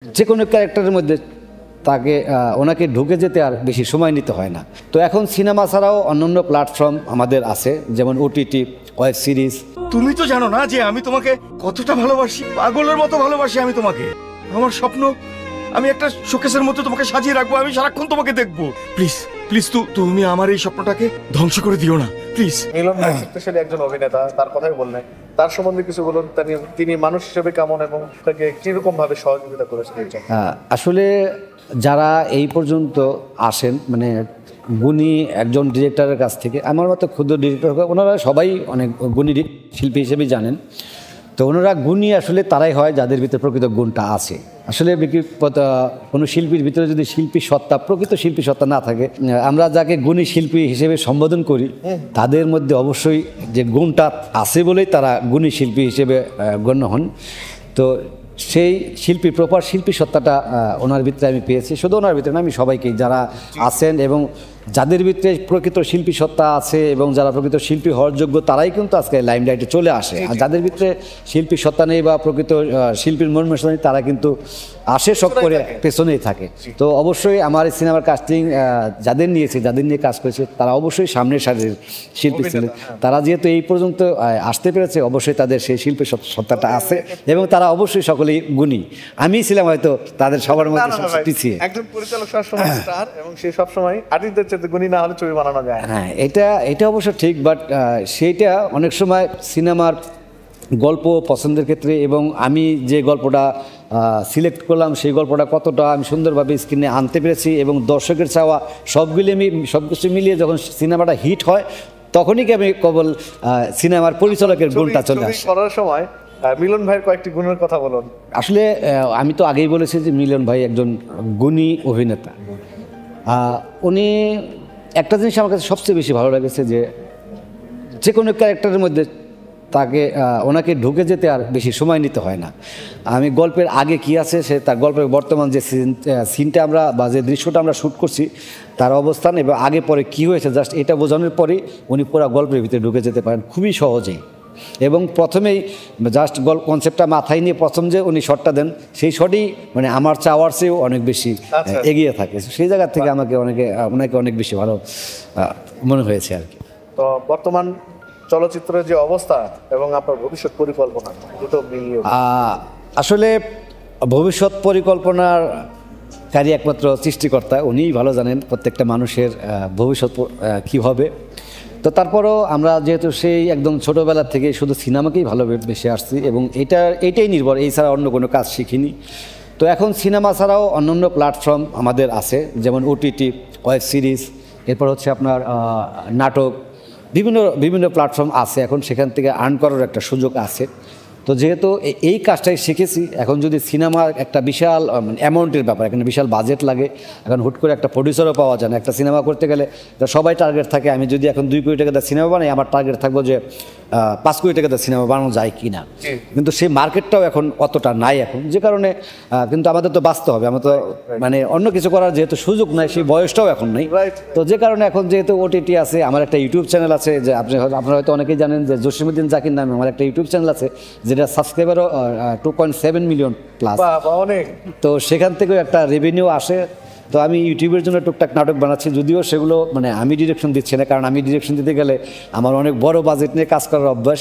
যে কোনো ক্যারেক্টারের মধ্যে তাকে ওনাকে ঢুকে যেতে আর বেশি সময় নিতে হয় না। তো এখন সিনেমা ছাড়াও অন্যান্য প্ল্যাটফর্ম আমাদের আছে, যেমন ওটিটি, ওয়েব সিরিজ। তুমি তো জানো না যে আমি তোমাকে কতটা ভালোবাসি, পাগলের মতো ভালোবাসি আমি তোমাকে। আমার স্বপ্ন আমি একটা শোকেসের মধ্যে তোমাকে সাজিয়ে রাখবো, আমি সারাক্ষণ তোমাকে দেখবো। প্লিজ প্লিজ তুমি আমার এই স্বপ্নটাকে ধ্বংস করে দিও না প্লিজ। মিলন ভাই স্পেশালি একজন অভিনেতা, তার কথাই বললেন, তার সম্বন্ধে কিছু বলুন। তিনি মানুষ হিসেবে কেমন এবং তাকে কিরকম ভাবে সহযোগিতা করেছেন? আসলে যারা এই পর্যন্ত আসেন, মানে গুণী একজন ডিরেক্টরের কাছ থেকে, আমার মতো ক্ষুদ্র ডিরেক্টর, ওনারা সবাই অনেক গুণী শিল্পী হিসেবেই জানেন। তো ওনারা গুণী আসলে তারাই হয় যাদের ভিতরে প্রকৃত গুণটা আছে। আসলে কোনো শিল্পীর ভিতরে যদি শিল্পী সত্তা, প্রকৃত শিল্পী সত্তা না থাকে, আমরা যাকে গুণী শিল্পী হিসেবে সম্বোধন করি, তাদের মধ্যে অবশ্যই যে গুণটা আছে বলেই তারা গুণী শিল্পী হিসেবে গণ্য হন। তো সেই শিল্পী, প্রপার শিল্পী সত্তাটা ওনার ভিতরে আমি পেয়েছি। শুধু ওনার ভিতরে না, আমি সবাইকেই, যারা আছেন এবং যাদের ভিতরে প্রকৃত শিল্পী সত্তা আছে এবং যারা প্রকৃত শিল্পী হওয়ার যোগ্য, তারাই কিন্তু আজকে লাইমলাইটে চলে আসে। আর যাদের ভিতরে শিল্পী সত্তা নেই বা প্রকৃত শিল্পীর মর্মস্থ নেই, তারা কিন্তু আসে সব করে পেছনেই থাকে। তো অবশ্যই আমার এই সিনেমার কাস্টিং যাদের নিয়ে কাজ করেছে, তারা অবশ্যই সামনের সারির শিল্পী ছিলেন। তারা যেহেতু এই পর্যন্ত আসতে পেরেছে, অবশ্যই তাদের সেই শিল্পী সত্তাটা আছে এবং তারা অবশ্যই সকলেই গুণী। আমি ছিলাম হয়তো তাদের সবার মধ্যে পিছিয়ে। একজন পরিচালক সবসময় স্টার এবং সে সবসময় আর্টিস্টদের চেয়ে গুণী না হলে ছবি বানানো যায়। হ্যাঁ, এটা অবশ্য ঠিক, বাট সেইটা অনেক সময় সিনেমার গল্প পছন্দের ক্ষেত্রে এবং আমি যে গল্পটা সিলেক্ট করলাম, সেই গল্পটা কতটা আমি সুন্দরভাবে স্ক্রিনে আনতে পেরেছি এবং দর্শকের চাওয়া সব কিছু মিলিয়ে যখন সিনেমাটা হিট হয়, তখনই কি আমি কেবল সিনেমার পরিচালকের গুণটা চলে আসে। করার সময় মিলন ভাইয়ের কয়েকটি গুণের কথা বলুন। আসলে আমি তো আগেই বলেছি যে মিলন ভাই একজন গুণী অভিনেতা। উনি একটা জিনিস আমার কাছে সবচেয়ে বেশি ভালো লেগেছে, যে কোনো ক্যারেক্টারের মধ্যে ওনাকে ঢুকে যেতে আর বেশি সময় নিতে হয় না। আমি গল্পের আগে কি আছে, সে তার গল্পের বর্তমান যে সিনটা আমরা বা যে দৃশ্যটা আমরা শ্যুট করছি, তার অবস্থান এবং আগে পরে কি হয়েছে, জাস্ট এটা বোঝানোর পরেই উনি পুরো গল্পের ভিতরে ঢুকে যেতে পারেন খুবই সহজেই। এবং প্রথমেই জাস্ট কনসেপ্টটা মাথায় নিয়ে প্রথম যে উনি শটটা দেন, সেই শটই মানে আমার চাওয়ার চেয়েও অনেক বেশি এগিয়ে থাকে। সেই জায়গা থেকে ওনাকে অনেক বেশি ভালো মনে হয়েছে আর কি। তো বর্তমান চলচ্চিত্রের যে অবস্থা এবং আপনার ভবিষ্যৎ পরিকল্পনা, দুটো মিলিয়ে আসলে ভবিষ্যৎ পরিকল্পনার কারী একমাত্র সৃষ্টিকর্তা, উনিই ভালো জানেন প্রত্যেকটা মানুষের ভবিষ্যৎ কী হবে। তো তারপরও আমরা যেহেতু সেই একদম ছোটোবেলা থেকে শুধু সিনেমাকেই ভালোবেসে আসছি এবং এইটাই নির্ভর, এই ছাড়া অন্য কোনো কাজ শিখিনি। তো এখন সিনেমা ছাড়াও অন্যান্য প্ল্যাটফর্ম আমাদের আছে, যেমন ওটিটি, ওয়েব সিরিজ, এরপর হচ্ছে আপনার নাটক, বিভিন্ন প্ল্যাটফর্ম আছে। এখন সেখান থেকে আর্ন করার একটা সুযোগ আছে। তো যেহেতু এই কাজটাই শিখেছি, এখন যদি সিনেমার একটা বিশাল অ্যামাউন্টের ব্যাপার, এখানে বিশাল বাজেট লাগে, এখন হুট করে একটা প্রডিউসারও পাওয়া যায় না। একটা সিনেমা করতে গেলে সবাই টার্গেট থাকে, আমি যদি এখন 2 কোটি টাকা সিনেমা বানাই, আমার টার্গেট থাকবো যে 5 কোটি টাকা সিনেমা বানানো যায় কি না। কিন্তু সেই মার্কেটটাও এখন অতটা নাই এখন, যে কারণে কিন্তু আমাদের তো বাঁচতে হবে, আমরা তো মানে অন্য কিছু করার যেহেতু সুযোগ নাই, সেই বয়সটাও এখন নেই। তো যে কারণে এখন যেহেতু ওটিটি আছে, আমার একটা ইউটিউব চ্যানেল আছে, যে আপনারা হয়তো অনেকেই জানেন যে জসিমউদ্দিন জাকির নামে আমার একটা ইউটিউব চ্যানেল আছে, যেটা সাবস্ক্রাইবারও 2.7 মিলিয়ন প্লাস। তো সেখান থেকেও একটা রেভিনিউ আসে। তো আমি ইউটিউবের জন্য টুকটাক নাটক বানাচ্ছি, যদিও সেগুলো মানে আমি ডিরেকশন দিচ্ছি না, কারণ আমি ডিরেকশন দিতে গেলে আমার অনেক বড় বাজেট নিয়ে কাজ করার অভ্যাস,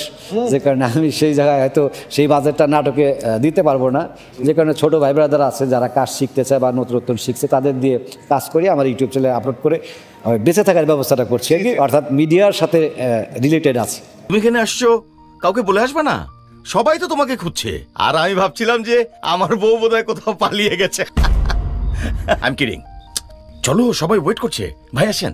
যে কারণে আমি সেই জায়গায় হয়তো সেই বাজেটটা নাটকে দিতে পারবো না। যে কারণে ছোটো ভাই ব্রাদার আছে যারা কাজ শিখতে চায় বা নতুন শিখছে, তাদের দিয়ে কাজ করি, আমার ইউটিউব চ্যানেলে আপলোড করে বেঁচে থাকার ব্যবস্থাটা করছি আর কি, অর্থাৎ মিডিয়ার সাথে রিলেটেড আছে। তুমি এখানে আসছো, কাউকে বলে আসবে না, সবাই তো তোমাকে খুঁজছে। আর আমি ভাবছিলাম যে আমার বউ বোধহয় কোথাও পালিয়ে গেছে। I am kidding. চলো, সবাই ওয়েট করছে, ভাই আসেন।